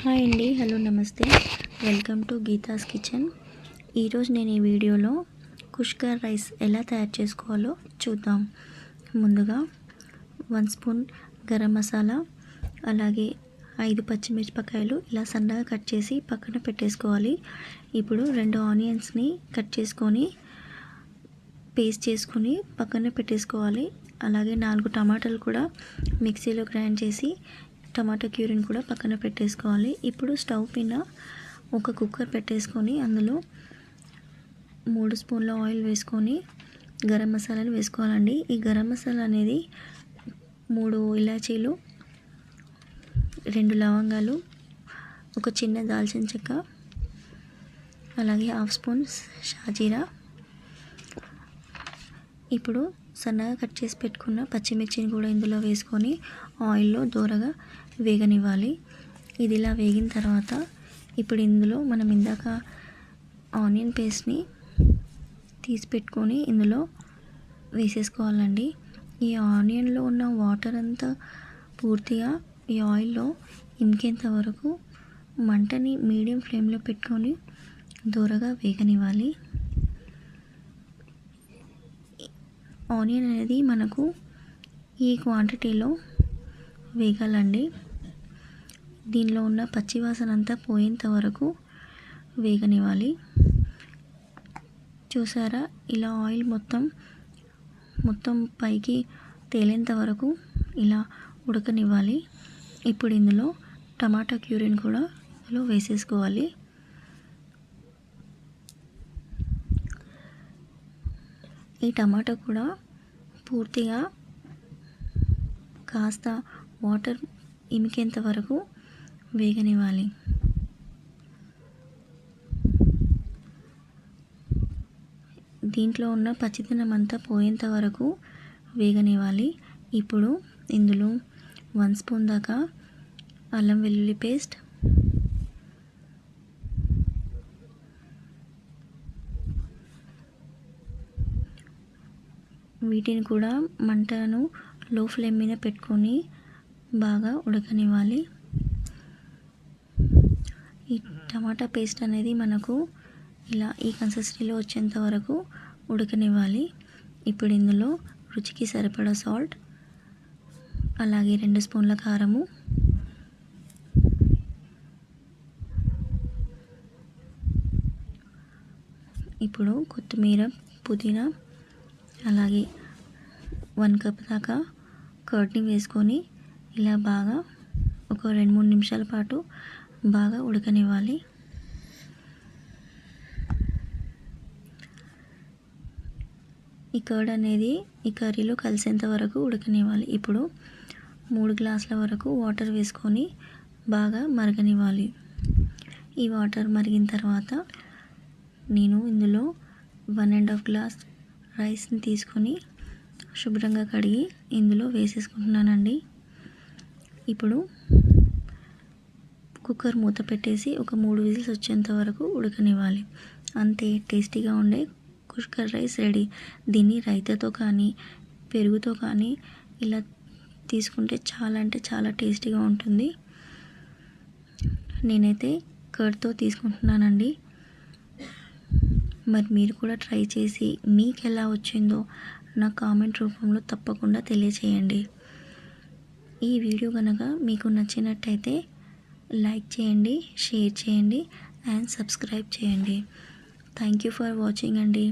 Hi అండి, hello, నమస్తే. Welcome to Geetha's kitchen. ఈరోజు నేను ఈ వీడియోలో కుష్కర్ రైస్ ఎలా తయారు చేసుకోవాలో చూద్దాం. ముందుగా 1 స్పూన్ గరం మసాలా, అలాగే 5 పచ్చిమిరపకాయలు ఇలా సన్నగా కట్ చేసి పక్కన పెట్టేసుకోవాలి. ఇప్పుడు 2 ఆనియన్స్ని కట్ చేసుకొని పేస్ట్ చేసుకొని పక్కన పెట్టేసుకోవాలి. అలాగే 4 టమాటాలు కూడా మిక్సీలో గ్రైండ్ చేసి టమాటా క్యూరీని కూడా పక్కన పెట్టేసుకోవాలి. ఇప్పుడు స్టవ్ పైన ఒక కుక్కర్ పెట్టేసుకొని అందులో 3 స్పూన్ల ఆయిల్ వేసుకొని గరం మసాలాలు వేసుకోవాలండి. ఈ గరం మసాలా అనేది 3 ఇలాచీలు, 2 లవంగాలు, ఒక చిన్న దాల్చిన చెక్క, అలాగే 1/2 స్పూన్ షాజీరా. ఇప్పుడు సన్నగా కట్ చేసి పెట్టుకున్న పచ్చిమిర్చిని కూడా ఇందులో వేసుకొని ఆయిల్లో దూరగా వేగనివ్వాలి. ఇది ఇలా వేగిన తర్వాత ఇప్పుడు ఇందులో మనం ఇందాక ఆనియన్ పేస్ట్ని తీసి పెట్టుకొని ఇందులో వేసేసుకోవాలండి. ఈ ఆనియన్లో ఉన్న వాటర్ అంతా పూర్తిగా ఈ ఆయిల్లో ఇంకేంత వరకు మంటని మీడియం ఫ్లేమ్లో పెట్టుకొని దూరగా వేగనివ్వాలి. ఆనియన్ అనేది మనకు ఈ క్వాంటిటీలో వేగాలండి. దీనిలో ఉన్న పచ్చివాసన అంతా పోయేంత వరకు వేగనివ్వాలి. చూసారా, ఇలా ఆయిల్ మొత్తం పైకి తేలేంత వరకు ఇలా ఉడకనివ్వాలి. ఇప్పుడు ఇందులో టమాటా క్యూరీని కూడా ఇందులో వేసేసుకోవాలి. ఈ టమాటా కూడా పూర్తిగా కాస్త వాటర్ ఇమికేంత వరకు వేగనివ్వాలి. దీంట్లో ఉన్న పచ్చిదనం అంతా పోయేంత వరకు వేగనివ్వాలి. ఇప్పుడు ఇందులో 1 స్పూన్ దాకా అల్లం వెల్లుల్లి పేస్ట్, వీటిని కూడా మంటను లో ఫ్లేమ్ మీద పెట్టుకొని బాగా ఉడకనివ్వాలి. ఈ టమాటా పేస్ట్ అనేది మనకు ఇలా ఈ కన్సిస్టెన్సీలో వచ్చేంత వరకు ఉడకనివ్వాలి. ఇప్పుడు ఇందులో రుచికి సరిపడా సాల్ట్, అలాగే 2 స్పూన్ల కారము, ఇప్పుడు కొత్తిమీర, పుదీనా, అలాగే 1 కప్ దాకా కర్డ్ని వేసుకొని ఇలా బాగా ఒక 2-3 నిమిషాల పాటు బాగా ఉడకనివ్వాలి. ఈ కర్డ్ అనేది ఈ కర్రీలో కలిసేంత వరకు ఉడకనివ్వాలి. ఇప్పుడు 3 గ్లాసుల వరకు వాటర్ వేసుకొని బాగా మరగనివ్వాలి. ఈ వాటర్ మరిగిన తర్వాత నేను ఇందులో 1.5 గ్లాస్ రైస్ని తీసుకొని శుభ్రంగా కడిగి ఇందులో వేసేసుకుంటున్నానండి. ఇప్పుడు కుక్కర్ మూత పెట్టేసి ఒక 3 విజిల్స్ వచ్చేంత వరకు ఉడకనివ్వాలి. అంతే, టేస్టీగా ఉండే కుష్కర్ రైస్ రెడీ. దీన్ని రైతాతో కానీ పెరుగుతో కానీ ఇలా తీసుకుంటే చాలా అంటే చాలా టేస్టీగా ఉంటుంది. నేనైతే కర్డ్తో తీసుకుంటున్నానండి. మరి మీరు కూడా ట్రై చేసి మీకు ఎలా వచ్చిందో నా కామెంట్ రూపంలో తప్పకుండా తెలియచేయండి. ఈ వీడియో కనుక మీకు నచ్చినట్టయితే లైక్ చేయండి, షేర్ చేయండి అండ్ సబ్స్క్రైబ్ చేయండి. థ్యాంక్ యూ ఫర్ వాచింగ్ అండి.